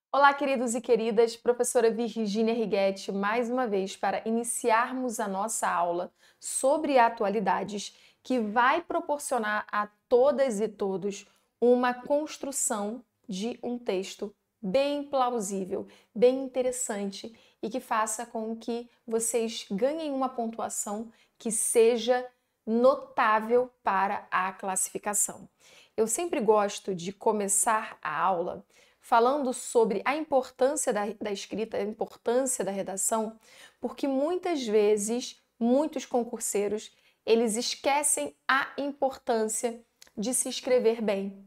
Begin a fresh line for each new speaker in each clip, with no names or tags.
Olá, queridos e queridas, professora Virgínia Righetti, mais uma vez para iniciarmos a nossa aula sobre atualidades que vai proporcionar a todas e todos uma construção de um texto bem plausível, bem interessante e que faça com que vocês ganhem uma pontuação que seja notável para a classificação. Eu sempre gosto de começar a aula falando sobre a importância da escrita, a importância da redação, porque muitas vezes, muitos concurseiros, eles esquecem a importância de se escrever bem.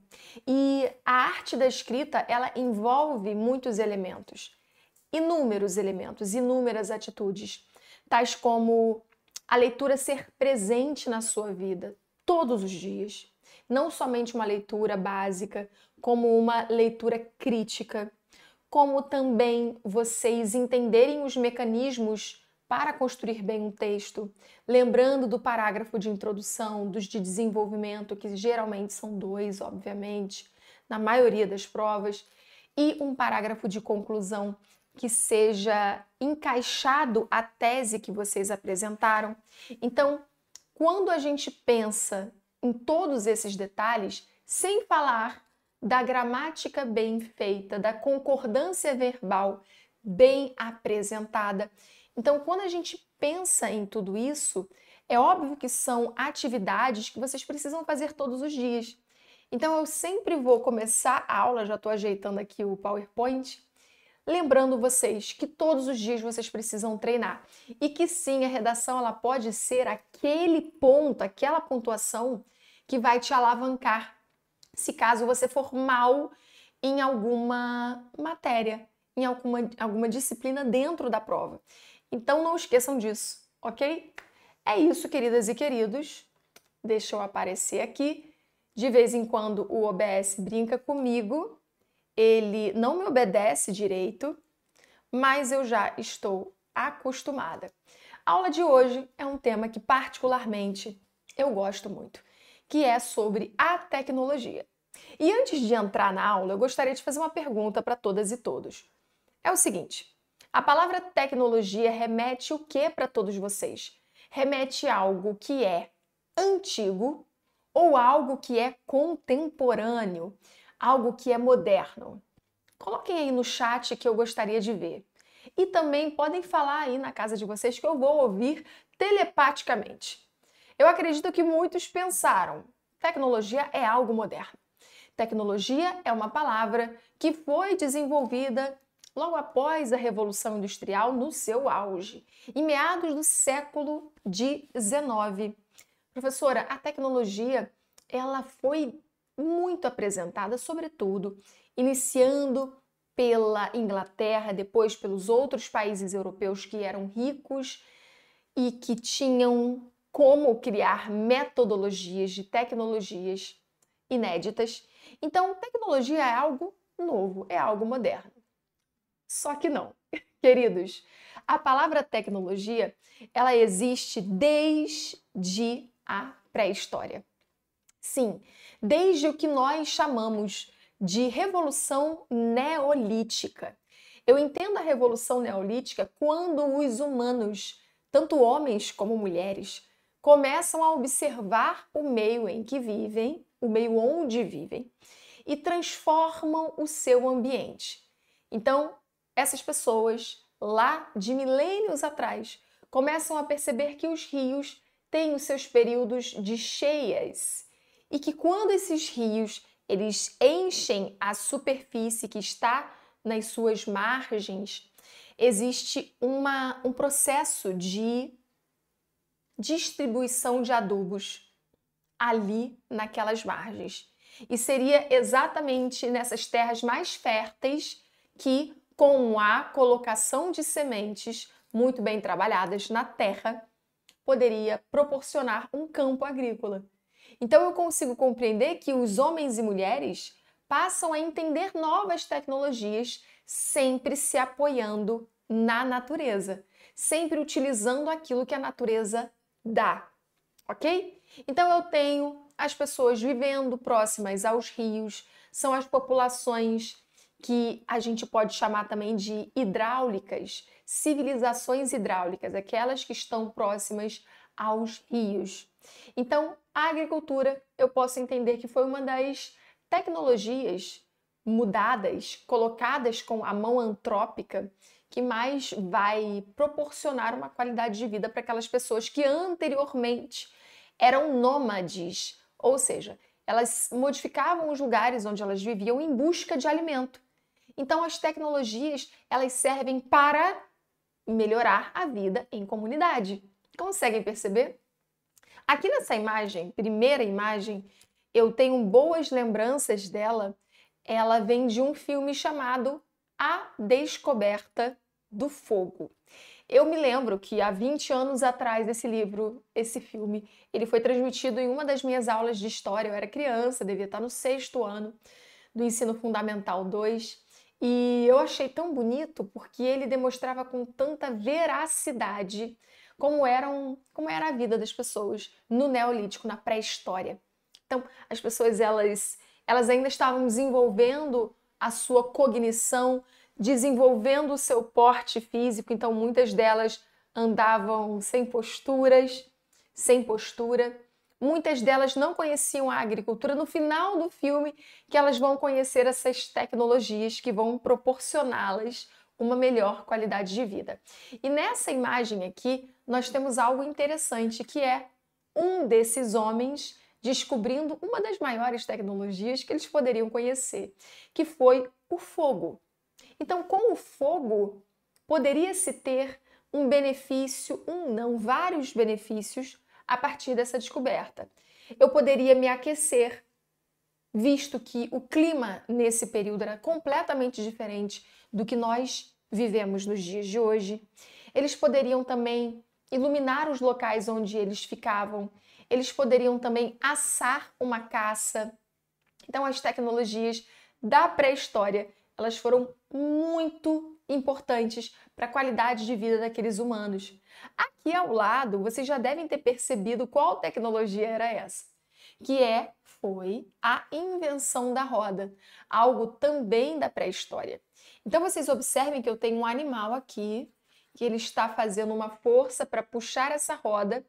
E a arte da escrita, ela envolve muitos elementos, inúmeros elementos, inúmeras atitudes, tais como a leitura ser presente na sua vida todos os dias. Não somente uma leitura básica, como uma leitura crítica, como também vocês entenderem os mecanismos para construir bem um texto, lembrando do parágrafo de introdução, dos de desenvolvimento, que geralmente são 2, obviamente, na maioria das provas, e um parágrafo de conclusão que seja encaixado à tese que vocês apresentaram. Então, quando a gente pensa em todos esses detalhes, sem falar da gramática bem feita, da concordância verbal bem apresentada. Então, quando a gente pensa em tudo isso, é óbvio que são atividades que vocês precisam fazer todos os dias. Então, eu sempre vou começar a aula, já estou ajeitando aqui o PowerPoint, lembrando vocês que todos os dias vocês precisam treinar e que sim, a redação ela pode ser aquele ponto, aquela pontuação que vai te alavancar se caso você for mal em alguma matéria, em alguma disciplina dentro da prova. Então não esqueçam disso, ok? É isso, queridas e queridos. Deixa eu aparecer aqui. De vez em quando o OBS brinca comigo, ele não me obedece direito, mas eu já estou acostumada. A aula de hoje é um tema que particularmente eu gosto muito, que é sobre a tecnologia. E antes de entrar na aula, eu gostaria de fazer uma pergunta para todas e todos. É o seguinte: a palavra tecnologia remete o que para todos vocês? Remete a algo que é antigo ou algo que é contemporâneo, algo que é moderno? Coloquem aí no chat que eu gostaria de ver. E também podem falar aí na casa de vocês que eu vou ouvir telepaticamente. Eu acredito que muitos pensaram: tecnologia é algo moderno. Tecnologia é uma palavra que foi desenvolvida logo após a Revolução Industrial no seu auge, em meados do século XIX. Professora, a tecnologia ela foi muito apresentada, sobretudo, iniciando pela Inglaterra, depois pelos outros países europeus que eram ricos e que tinham como criar metodologias de tecnologias inéditas. Então, tecnologia é algo novo, é algo moderno. Só que não. Queridos, a palavra tecnologia, ela existe desde a pré-história. Sim, desde o que nós chamamos de Revolução Neolítica. Eu entendo a Revolução Neolítica quando os humanos, tanto homens como mulheres, começam a observar o meio em que vivem, o meio onde vivem, e transformam o seu ambiente. Então, essas pessoas, lá de milênios atrás, começam a perceber que os rios têm os seus períodos de cheias e que quando esses rios eles enchem a superfície que está nas suas margens, existe um processo de distribuição de adubos ali naquelas margens. E seria exatamente nessas terras mais férteis que, com a colocação de sementes muito bem trabalhadas na terra, poderia proporcionar um campo agrícola. Então eu consigo compreender que os homens e mulheres passam a entender novas tecnologias, sempre se apoiando na natureza, sempre utilizando aquilo que a natureza dá, ok? Então eu tenho as pessoas vivendo próximas aos rios, são as populações que a gente pode chamar também de hidráulicas, civilizações hidráulicas, aquelas que estão próximas aos rios. Então, a agricultura, eu posso entender que foi uma das tecnologias mudadas, colocadas com a mão antrópica, que mais vai proporcionar uma qualidade de vida para aquelas pessoas que anteriormente eram nômades, ou seja, elas modificavam os lugares onde elas viviam em busca de alimento. Então, as tecnologias, elas servem para melhorar a vida em comunidade. Conseguem perceber? Aqui nessa imagem, primeira imagem, eu tenho boas lembranças dela. Ela vem de um filme chamado A Descoberta do Fogo. Eu me lembro que há 20 anos atrás esse filme, ele foi transmitido em uma das minhas aulas de história. Eu era criança, devia estar no 6º ano do Ensino Fundamental 2. E eu achei tão bonito porque ele demonstrava com tanta veracidade como era a vida das pessoas no Neolítico, na pré-história. Então, as pessoas elas ainda estavam desenvolvendo a sua cognição, desenvolvendo o seu porte físico, então muitas delas andavam sem postura. Muitas delas não conheciam a agricultura. No final do filme, que elas vão conhecer essas tecnologias que vão proporcioná-las uma melhor qualidade de vida. E nessa imagem aqui, nós temos algo interessante, que é um desses homens descobrindo uma das maiores tecnologias que eles poderiam conhecer, que foi o fogo. Então, com o fogo, poderia-se ter um benefício, vários benefícios a partir dessa descoberta. Eu poderia me aquecer, visto que o clima nesse período era completamente diferente do que nós vivemos nos dias de hoje. Eles poderiam também iluminar os locais onde eles ficavam. Eles poderiam também assar uma caça. Então, as tecnologias da pré-história, elas foram muito importantes para a qualidade de vida daqueles humanos. Aqui ao lado, vocês já devem ter percebido qual tecnologia era essa, foi a invenção da roda, algo também da pré-história. Então, vocês observem que eu tenho um animal aqui, que ele está fazendo uma força para puxar essa roda,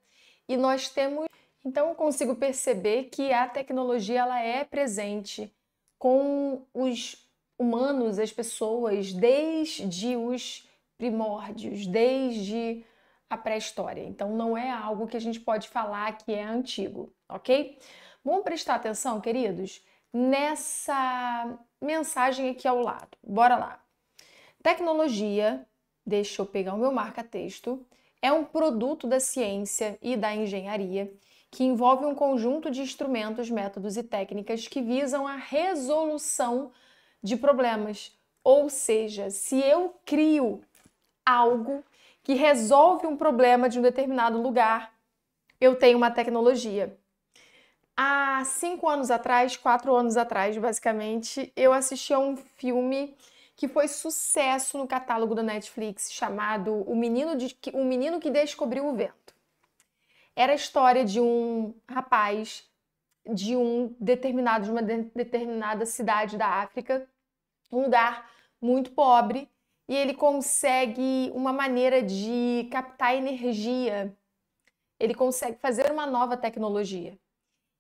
e nós temos... Então, eu consigo perceber que a tecnologia ela é presente com os humanos, as pessoas, desde os primórdios, desde a pré-história. Então, não é algo que a gente pode falar que é antigo, ok? Vamos prestar atenção, queridos, nessa mensagem aqui ao lado. Bora lá. Tecnologia, deixa eu pegar o meu marca-texto, é um produto da ciência e da engenharia que envolve um conjunto de instrumentos, métodos e técnicas que visam a resolução de problemas. Ou seja, se eu crio algo que resolve um problema de um determinado lugar, eu tenho uma tecnologia. Há 5 anos atrás, 4 anos atrás, basicamente, eu assisti a um filme que foi sucesso no catálogo da Netflix, chamado O Menino que Descobriu o Vento. Era a história de um rapaz de uma determinada cidade da África, um lugar muito pobre, e ele consegue uma maneira de captar energia. Ele consegue fazer uma nova tecnologia.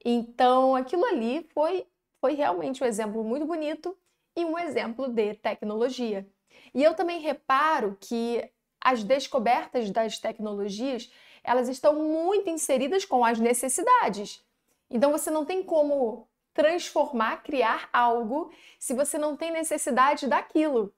Então, aquilo ali foi realmente um exemplo muito bonito e um exemplo de tecnologia. E eu também reparo que as descobertas das tecnologias, elas estão muito inseridas com as necessidades. Então, você não tem como transformar, criar algo se você não tem necessidade daquilo.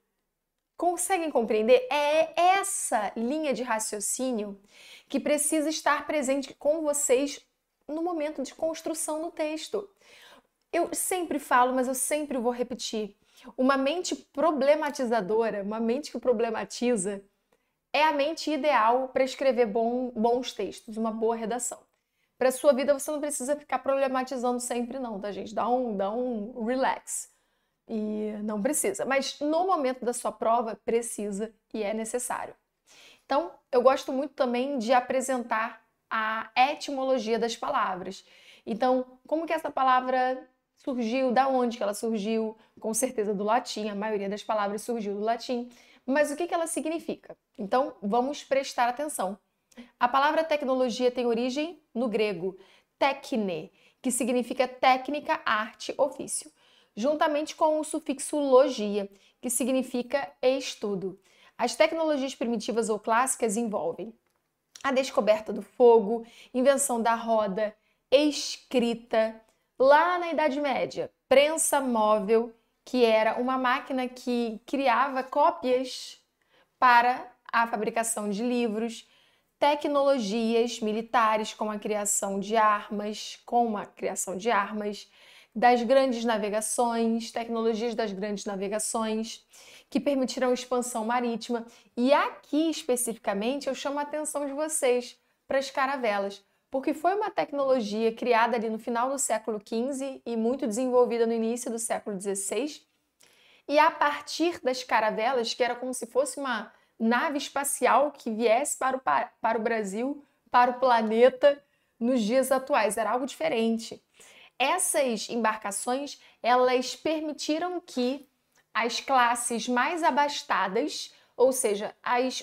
Conseguem compreender? É essa linha de raciocínio que precisa estar presente com vocês no momento de construção no texto. Eu sempre falo, mas eu sempre vou repetir. Uma mente problematizadora, uma mente que problematiza, é a mente ideal para escrever bons textos, uma boa redação. Para a sua vida, você não precisa ficar problematizando sempre não, tá, gente? Dá um relax. E não precisa. Mas no momento da sua prova, precisa e é necessário. Então, eu gosto muito também de apresentar a etimologia das palavras. Então, como que essa palavra surgiu, da onde que ela surgiu, com certeza do latim, a maioria das palavras surgiu do latim, mas o que que ela significa? Então, vamos prestar atenção. A palavra tecnologia tem origem no grego tekne, que significa técnica, arte, ofício, juntamente com o sufixo logia, que significa estudo. As tecnologias primitivas ou clássicas envolvem a descoberta do fogo, invenção da roda, escrita, lá na Idade Média, prensa móvel, que era uma máquina que criava cópias para a fabricação de livros, tecnologias militares, como a criação de armas, das grandes navegações, tecnologias das grandes navegações, que permitiram expansão marítima. E aqui, especificamente, eu chamo a atenção de vocês para as caravelas, porque foi uma tecnologia criada ali no final do século XV e muito desenvolvida no início do século XVI. E a partir das caravelas, que era como se fosse uma nave espacial que viesse para o Brasil, para o planeta, nos dias atuais. Era algo diferente. Essas embarcações, elas permitiram que as classes mais abastadas, ou seja,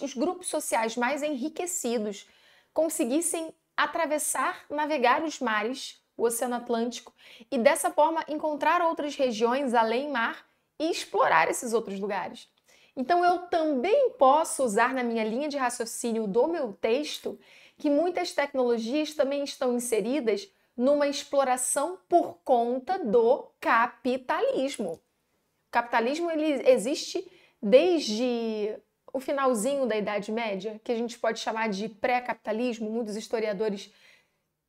os grupos sociais mais enriquecidos, conseguissem atravessar, navegar os mares, o Oceano Atlântico, e dessa forma encontrar outras regiões além mar e explorar esses outros lugares. Então eu também posso usar na minha linha de raciocínio do meu texto que muitas tecnologias também estão inseridas numa exploração por conta do capitalismo. O capitalismo ele existe desde o finalzinho da Idade Média, que a gente pode chamar de pré-capitalismo, muitos historiadores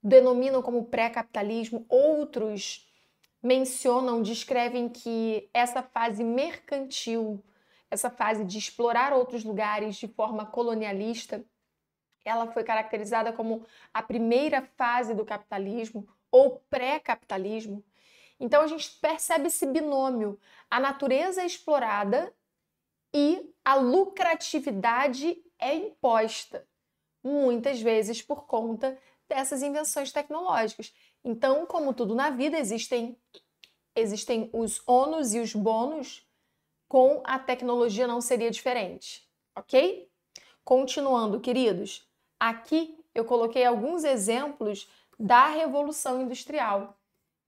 denominam como pré-capitalismo, outros mencionam, descrevem que essa fase mercantil, essa fase de explorar outros lugares de forma colonialista, ela foi caracterizada como a primeira fase do capitalismo ou pré-capitalismo. Então a gente percebe esse binômio, a natureza é explorada e a lucratividade é imposta, muitas vezes por conta dessas invenções tecnológicas. Então, como tudo na vida, existem os ônus e os bônus, com a tecnologia não seria diferente, ok? Continuando, queridos, aqui eu coloquei alguns exemplos da Revolução Industrial,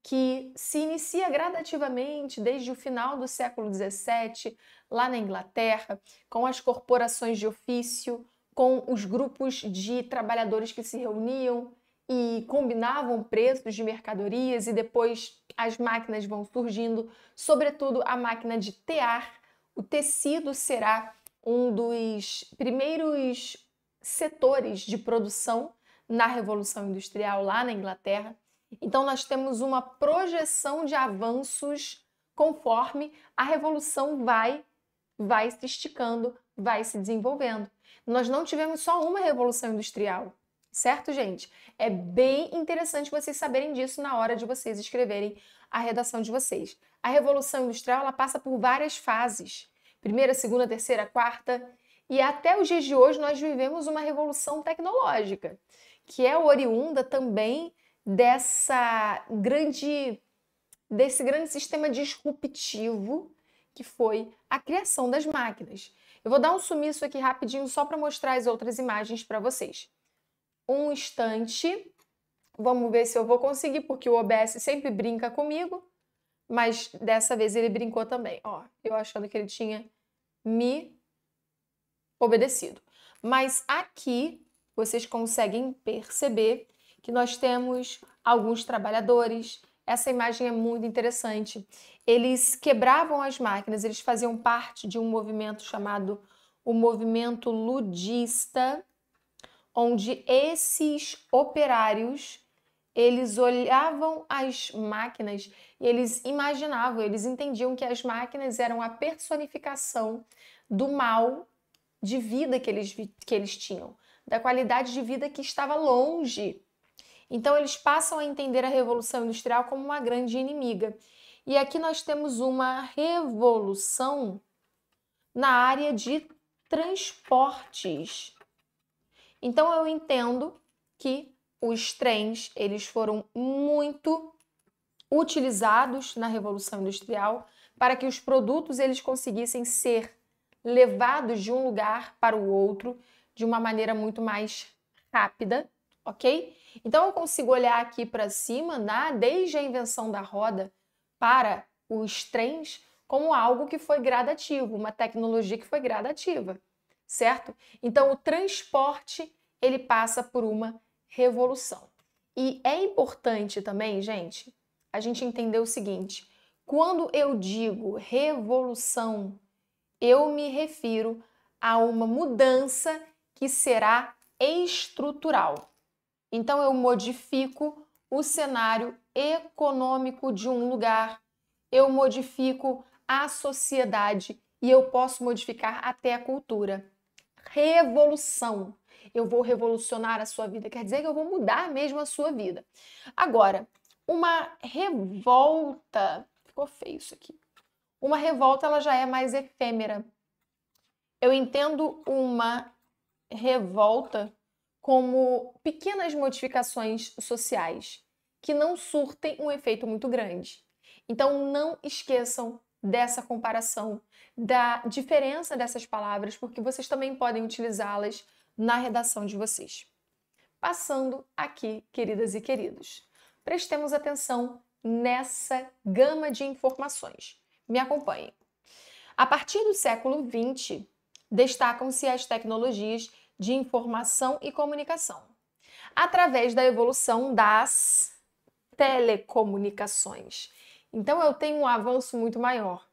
que se inicia gradativamente desde o final do século XVII, lá na Inglaterra, com as corporações de ofício, com os grupos de trabalhadores que se reuniam e combinavam preços de mercadorias, e depois as máquinas vão surgindo, sobretudo a máquina de tear. O tecido será um dos primeiros setores de produção na Revolução Industrial lá na Inglaterra. Então nós temos uma projeção de avanços conforme a revolução vai se esticando, vai se desenvolvendo. Nós não tivemos só uma revolução industrial, certo, gente? É bem interessante vocês saberem disso na hora de vocês escreverem a redação de vocês. A Revolução Industrial ela passa por várias fases. Primeira, segunda, terceira, quarta. E até os dias de hoje nós vivemos uma revolução tecnológica, que é oriunda também desse grande sistema disruptivo que foi a criação das máquinas. Eu vou dar um sumiço aqui rapidinho só para mostrar as outras imagens para vocês. Um instante. Vamos ver se eu vou conseguir, porque o OBS sempre brinca comigo, mas dessa vez ele brincou também. Ó, eu achando que ele tinha me obedecido. Mas aqui vocês conseguem perceber que nós temos alguns trabalhadores. Essa imagem é muito interessante. Eles quebravam as máquinas, eles faziam parte de um movimento chamado o movimento ludista, onde esses operários, eles olhavam as máquinas e eles imaginavam, eles entendiam que as máquinas eram a personificação do mal de vida que eles tinham, da qualidade de vida que estava longe. Então eles passam a entender a Revolução Industrial como uma grande inimiga. E aqui nós temos uma revolução na área de transportes. Então eu entendo que os trens, eles foram muito utilizados na Revolução Industrial para que os produtos eles conseguissem ser levados de um lugar para o outro de uma maneira muito mais rápida, ok? Então eu consigo olhar aqui para cima, desde a invenção da roda para os trens, como algo que foi gradativo, uma tecnologia que foi gradativa, certo? Então o transporte ele passa por uma revolução. E é importante também, gente, a gente entender o seguinte: quando eu digo revolução, eu me refiro a uma mudança que será estrutural. Então eu modifico o cenário econômico de um lugar, eu modifico a sociedade e eu posso modificar até a cultura. Revolução. Eu vou revolucionar a sua vida, quer dizer que eu vou mudar mesmo a sua vida. Agora, uma revolta, ficou feio isso aqui. Uma revolta ela já é mais efêmera. Eu entendo uma revolta como pequenas modificações sociais que não surtem um efeito muito grande. Então não esqueçam dessa comparação, da diferença dessas palavras, porque vocês também podem utilizá-las na redação de vocês. Passando aqui, queridas e queridos, prestemos atenção nessa gama de informações. Me acompanhem. A partir do século XX, destacam-se as tecnologias de informação e comunicação, através da evolução das telecomunicações. Então, eu tenho um avanço muito maior.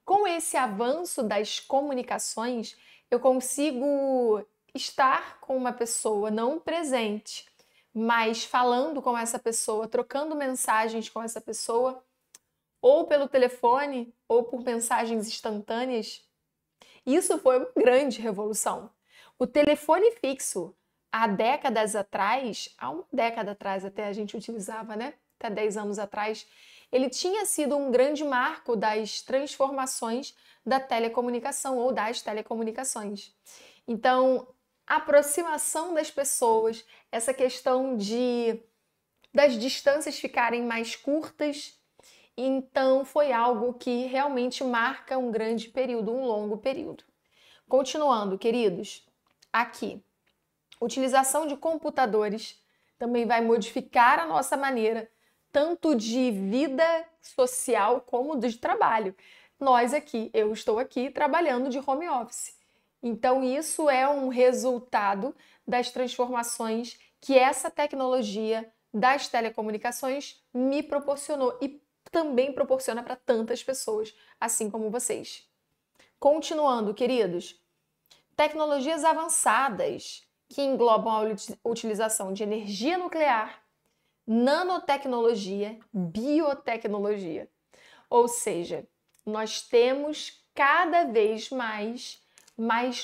Com esse avanço das comunicações, eu consigo estar com uma pessoa não presente, mas falando com essa pessoa, trocando mensagens com essa pessoa, ou pelo telefone, ou por mensagens instantâneas. Isso foi uma grande revolução. O telefone fixo, há décadas atrás, há uma década atrás até a gente utilizava, né? Até 10 anos atrás, ele tinha sido um grande marco das transformações da telecomunicação ou das telecomunicações. Então, a aproximação das pessoas, essa questão das distâncias ficarem mais curtas, então foi algo que realmente marca um grande período, um longo período. Continuando, queridos, aqui, utilização de computadores também vai modificar a nossa maneira tanto de vida social como de trabalho. Nós aqui, eu estou aqui trabalhando de home office. Então isso é um resultado das transformações que essa tecnologia das telecomunicações me proporcionou e também proporciona para tantas pessoas, assim como vocês. Continuando, queridos, tecnologias avançadas que englobam a utilização de energia nuclear, nanotecnologia, biotecnologia. Ou seja, nós temos cada vez mais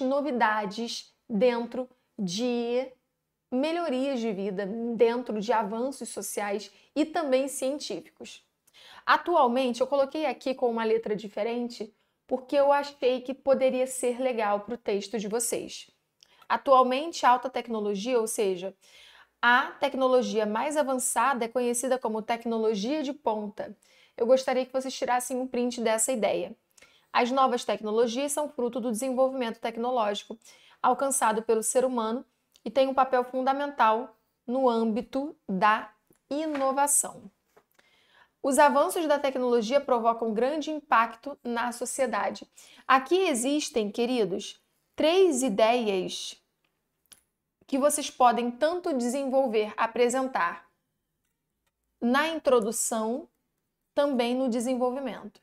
novidades dentro de melhorias de vida, dentro de avanços sociais e também científicos. Atualmente, eu coloquei aqui com uma letra diferente porque eu achei que poderia ser legal para o texto de vocês. Atualmente, a alta tecnologia, ou seja, a tecnologia mais avançada é conhecida como tecnologia de ponta. Eu gostaria que vocês tirassem um print dessa ideia. As novas tecnologias são fruto do desenvolvimento tecnológico alcançado pelo ser humano e têm um papel fundamental no âmbito da inovação. Os avanços da tecnologia provocam grande impacto na sociedade. Aqui existem, queridos, 3 ideias que vocês podem tanto desenvolver, apresentar na introdução, também no desenvolvimento,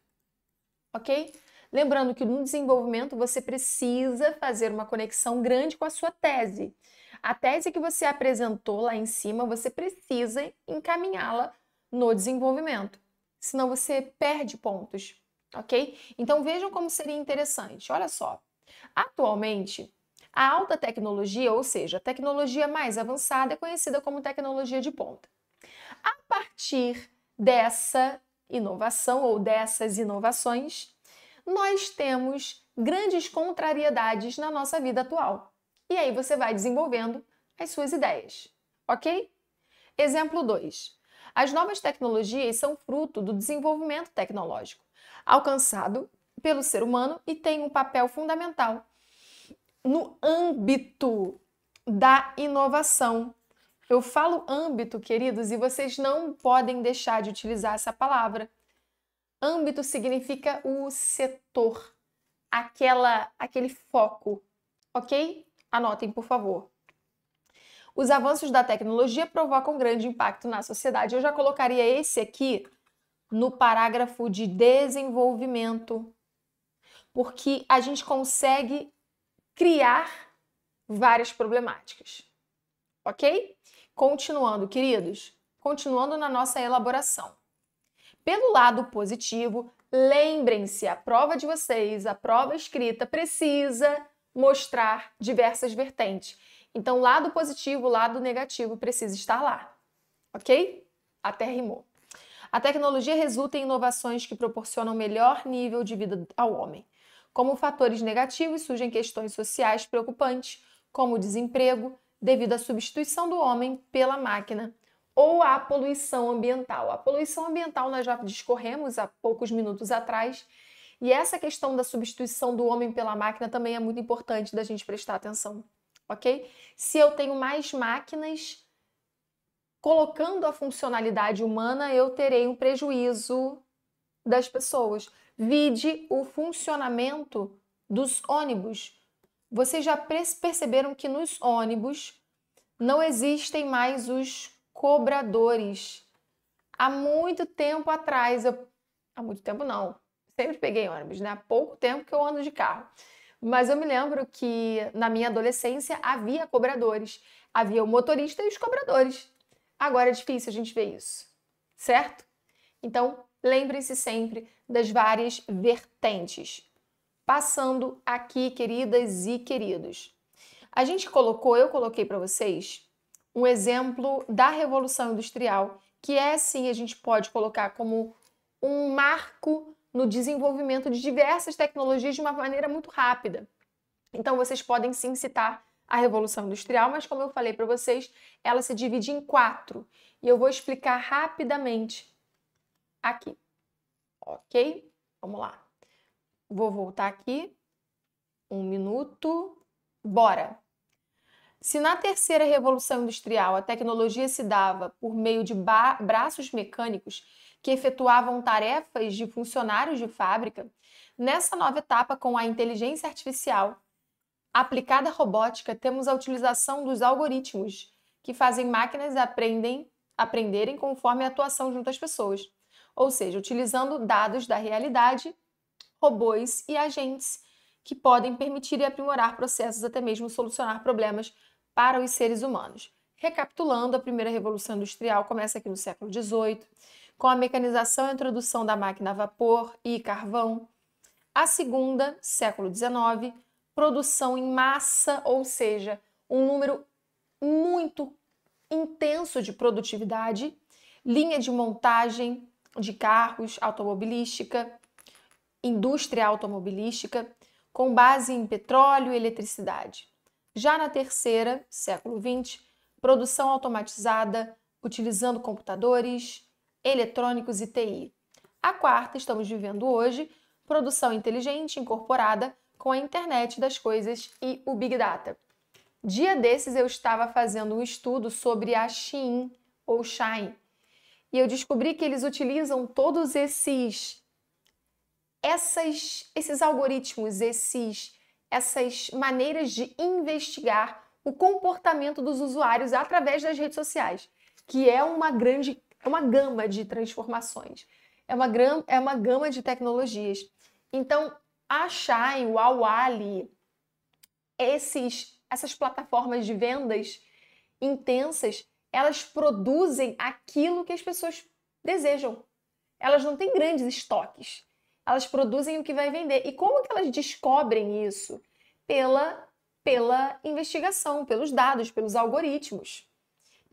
ok? Lembrando que no desenvolvimento você precisa fazer uma conexão grande com a sua tese. A tese que você apresentou lá em cima, você precisa encaminhá-la no desenvolvimento, senão você perde pontos, ok? Então vejam como seria interessante. Olha só, atualmente a alta tecnologia, ou seja, a tecnologia mais avançada, é conhecida como tecnologia de ponta. A partir dessa inovação ou dessas inovações, nós temos grandes contrariedades na nossa vida atual. E aí você vai desenvolvendo as suas ideias, ok? Exemplo 2. As novas tecnologias são fruto do desenvolvimento tecnológico, alcançado pelo ser humano e têm um papel fundamental no âmbito da inovação. Eu falo âmbito, queridos, e vocês não podem deixar de utilizar essa palavra. Âmbito significa o setor, aquele foco, ok? Anotem, por favor. Os avanços da tecnologia provocam grande impacto na sociedade. Eu já colocaria esse aqui no parágrafo de desenvolvimento, porque a gente consegue criar várias problemáticas, ok? Continuando, queridos, continuando na nossa elaboração. Pelo lado positivo, lembrem-se, a prova de vocês, a prova escrita, precisa mostrar diversas vertentes. Então, lado positivo, lado negativo precisa estar lá, ok? Até rimou. A tecnologia resulta em inovações que proporcionam melhor nível de vida ao homem. Como fatores negativos, surgem questões sociais preocupantes, como o desemprego, devido à substituição do homem pela máquina, ou a poluição ambiental. A poluição ambiental nós já discorremos há poucos minutos atrás, e essa questão da substituição do homem pela máquina também é muito importante da gente prestar atenção, ok? Se eu tenho mais máquinas colocando a funcionalidade humana, eu terei um prejuízo das pessoas. Vide o funcionamento dos ônibus. Vocês já perceberam que nos ônibus não existem mais os cobradores. Há muito tempo atrás, há muito tempo não, sempre peguei ônibus, né? Há pouco tempo que eu ando de carro. Mas eu me lembro que na minha adolescência havia cobradores. Havia o motorista e os cobradores. Agora é difícil a gente ver isso, certo? Então, lembrem-se sempre das várias vertentes. Passando aqui, queridas e queridos. Eu coloquei para vocês um exemplo da Revolução Industrial, que sim, a gente pode colocar como um marco no desenvolvimento de diversas tecnologias de uma maneira muito rápida. Então, vocês podem sim citar a Revolução Industrial, mas como eu falei para vocês, ela se divide em 4. E eu vou explicar rapidamente aqui. Ok? Vamos lá. Vou voltar aqui. 1 minuto. Bora! Se na terceira revolução industrial a tecnologia se dava por meio de braços mecânicos que efetuavam tarefas de funcionários de fábrica, nessa nova etapa com a inteligência artificial aplicada à robótica, temos a utilização dos algoritmos que fazem máquinas aprenderem conforme a atuação junto às pessoas. Ou seja, utilizando dados da realidade, robôs e agentes que podem permitir e aprimorar processos, até mesmo solucionar problemas para os seres humanos. Recapitulando, a primeira revolução industrial começa aqui no século XVIII, com a mecanização e a introdução da máquina a vapor e carvão. A segunda, século XIX, produção em massa, ou seja, um número muito intenso de produtividade, linha de montagem de carros, automobilística, indústria automobilística, com base em petróleo e eletricidade. Já na terceira, século XX, produção automatizada, utilizando computadores, eletrônicos e TI. A quarta, estamos vivendo hoje, produção inteligente incorporada com a internet das coisas e o Big Data. Dia desses eu estava fazendo um estudo sobre a Shein ou Shine e eu descobri que eles utilizam todos esses algoritmos, essas maneiras de investigar o comportamento dos usuários através das redes sociais, que é uma gama de transformações, é uma gama de tecnologias. Então, a Shine, o Awali, essas plataformas de vendas intensas, elas produzem aquilo que as pessoas desejam. Elas não têm grandes estoques. Elas produzem o que vai vender. E como que elas descobrem isso? Pela investigação, pelos dados, pelos algoritmos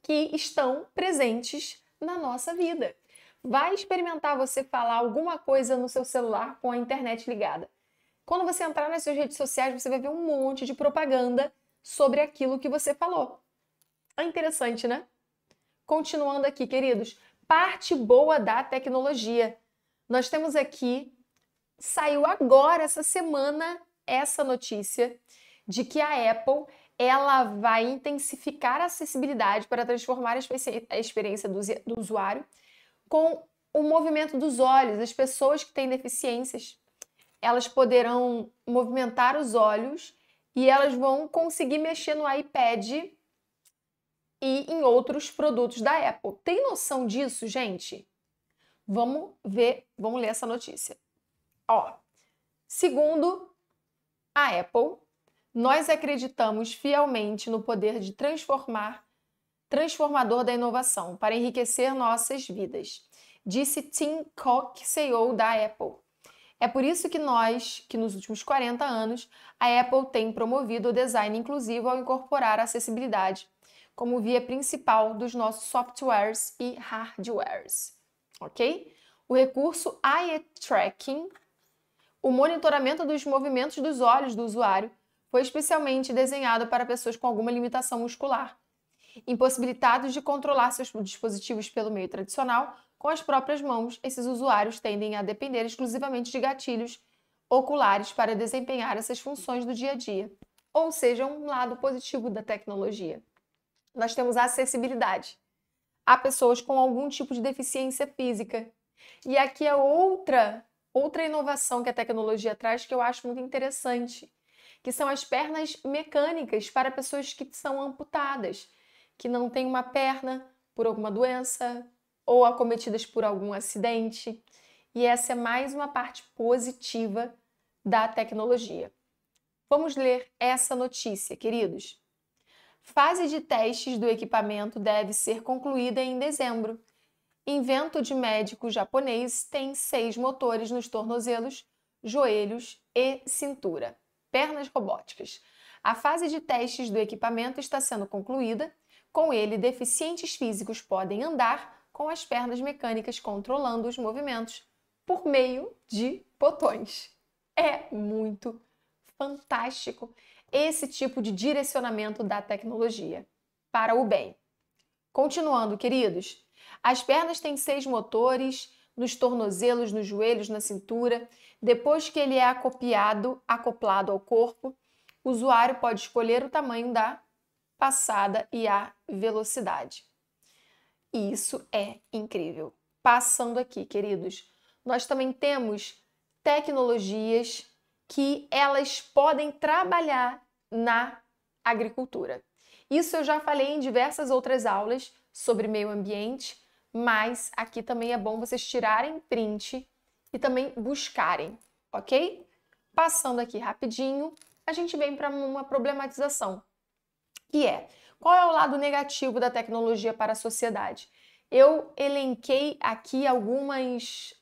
que estão presentes na nossa vida. Vai experimentar você falar alguma coisa no seu celular com a internet ligada. Quando você entrar nas suas redes sociais, você vai ver um monte de propaganda sobre aquilo que você falou. É interessante, né? Continuando aqui, queridos. Parte boa da tecnologia. Nós temos aqui, saiu agora, essa semana, essa notícia de que a Apple ela vai intensificar a acessibilidade para transformar a experiência do usuário com o movimento dos olhos. As pessoas que têm deficiências, elas poderão movimentar os olhos e elas vão conseguir mexer no iPad e em outros produtos da Apple. Tem noção disso, gente? Vamos ver, vamos ler essa notícia. Ó, segundo a Apple, nós acreditamos fielmente no poder de transformador da inovação para enriquecer nossas vidas, disse Tim Cook, CEO da Apple. É por isso que nos últimos 40 anos, a Apple tem promovido o design inclusivo ao incorporar a acessibilidade como via principal dos nossos softwares e hardwares, ok? O recurso Eye Tracking, o monitoramento dos movimentos dos olhos do usuário, foi especialmente desenhado para pessoas com alguma limitação muscular, impossibilitados de controlar seus dispositivos pelo meio tradicional. Com as próprias mãos, esses usuários tendem a depender exclusivamente de gatilhos oculares para desempenhar essas funções do dia a dia. Ou seja, um lado positivo da tecnologia. Nós temos a acessibilidade a pessoas com algum tipo de deficiência física. E aqui é outra inovação que a tecnologia traz que eu acho muito interessante, que são as pernas mecânicas para pessoas que são amputadas, que não têm uma perna por alguma doença ou acometidas por algum acidente. E essa é mais uma parte positiva da tecnologia. Vamos ler essa notícia, queridos. Fase de testes do equipamento deve ser concluída em dezembro. Invento de médico japonês tem 6 motores nos tornozelos, joelhos e cintura. Pernas robóticas. A fase de testes do equipamento está sendo concluída. Com ele, deficientes físicos podem andar com as pernas mecânicas controlando os movimentos por meio de botões. É muito fantástico esse tipo de direcionamento da tecnologia para o bem. Continuando, queridos, as pernas têm 6 motores nos tornozelos, nos joelhos, na cintura. Depois que ele é acoplado ao corpo, o usuário pode escolher o tamanho da passada e a velocidade. E isso é incrível. Passando aqui, queridos, nós também temos tecnologias que elas podem trabalhar na agricultura. Isso eu já falei em diversas outras aulas sobre meio ambiente, mas aqui também é bom vocês tirarem print e também buscarem, ok? Passando aqui rapidinho, a gente vem para uma problematização, que é: qual é o lado negativo da tecnologia para a sociedade? Eu elenquei aqui algumas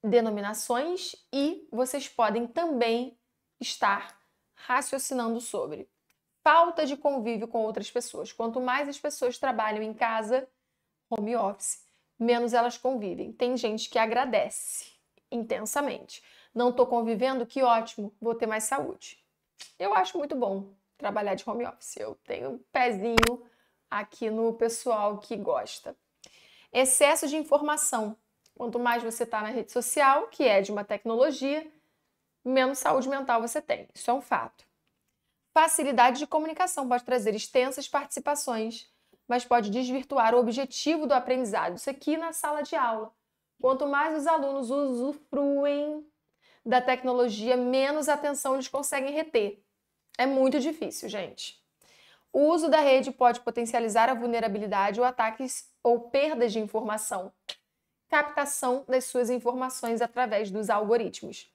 denominações e vocês podem também estar raciocinando sobre. Falta de convívio com outras pessoas. Quanto mais as pessoas trabalham em casa, home office, menos elas convivem. Tem gente que agradece intensamente. Não estou convivendo? Que ótimo, vou ter mais saúde. Eu acho muito bom trabalhar de home office. Eu tenho um pezinho aqui no pessoal que gosta. Excesso de informação. Quanto mais você está na rede social, que é de uma tecnologia, menos saúde mental você tem. Isso é um fato. Facilidade de comunicação pode trazer extensas participações, mas pode desvirtuar o objetivo do aprendizado. Isso aqui na sala de aula. Quanto mais os alunos usufruem da tecnologia, menos atenção eles conseguem reter. É muito difícil, gente. O uso da rede pode potencializar a vulnerabilidade ou ataques ou perdas de informação. Captação das suas informações através dos algoritmos.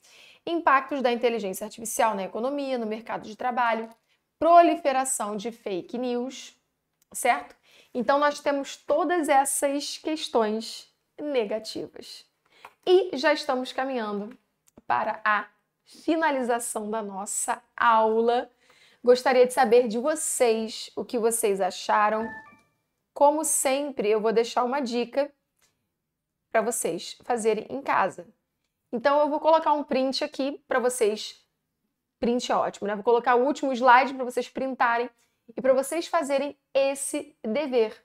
Impactos da inteligência artificial na economia, no mercado de trabalho, proliferação de fake news, certo? Então, nós temos todas essas questões negativas. E já estamos caminhando para a finalização da nossa aula. Gostaria de saber de vocês o que vocês acharam. Como sempre, eu vou deixar uma dica para vocês fazerem em casa. Então, eu vou colocar um print aqui para vocês. Print é ótimo, né? Vou colocar o último slide para vocês printarem e para vocês fazerem esse dever.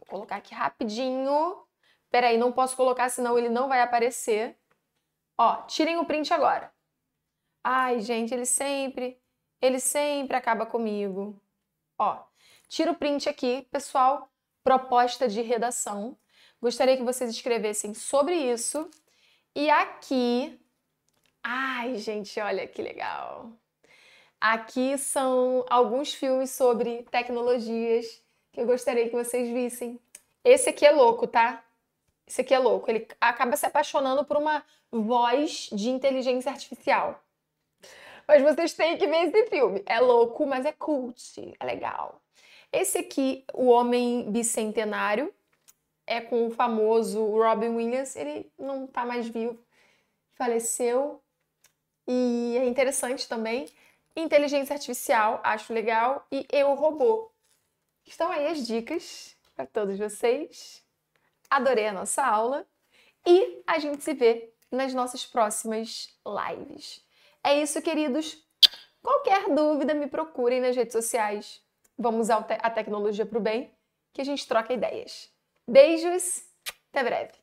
Vou colocar aqui rapidinho. Peraí, não posso colocar, senão ele não vai aparecer. Ó, tirem o print agora. Ai, gente, ele sempre acaba comigo. Ó, tira o print aqui, pessoal. Proposta de redação. Gostaria que vocês escrevessem sobre isso. E aqui... Ai, gente, olha que legal. Aqui são alguns filmes sobre tecnologias que eu gostaria que vocês vissem. Esse aqui é louco, tá? Esse aqui é louco. Ele acaba se apaixonando por uma voz de inteligência artificial. Mas vocês têm que ver esse filme. É louco, mas é cult. É legal. Esse aqui, O Homem Bicentenário, é com o famoso Robin Williams. Ele não tá mais vivo. Faleceu. E é interessante também. Inteligência artificial, acho legal. E Eu, Robô. Estão aí as dicas para todos vocês. Adorei a nossa aula. E a gente se vê nas nossas próximas lives. É isso, queridos. Qualquer dúvida, me procurem nas redes sociais. Vamos usar a tecnologia para o bem, que a gente troca ideias. Beijos, até breve.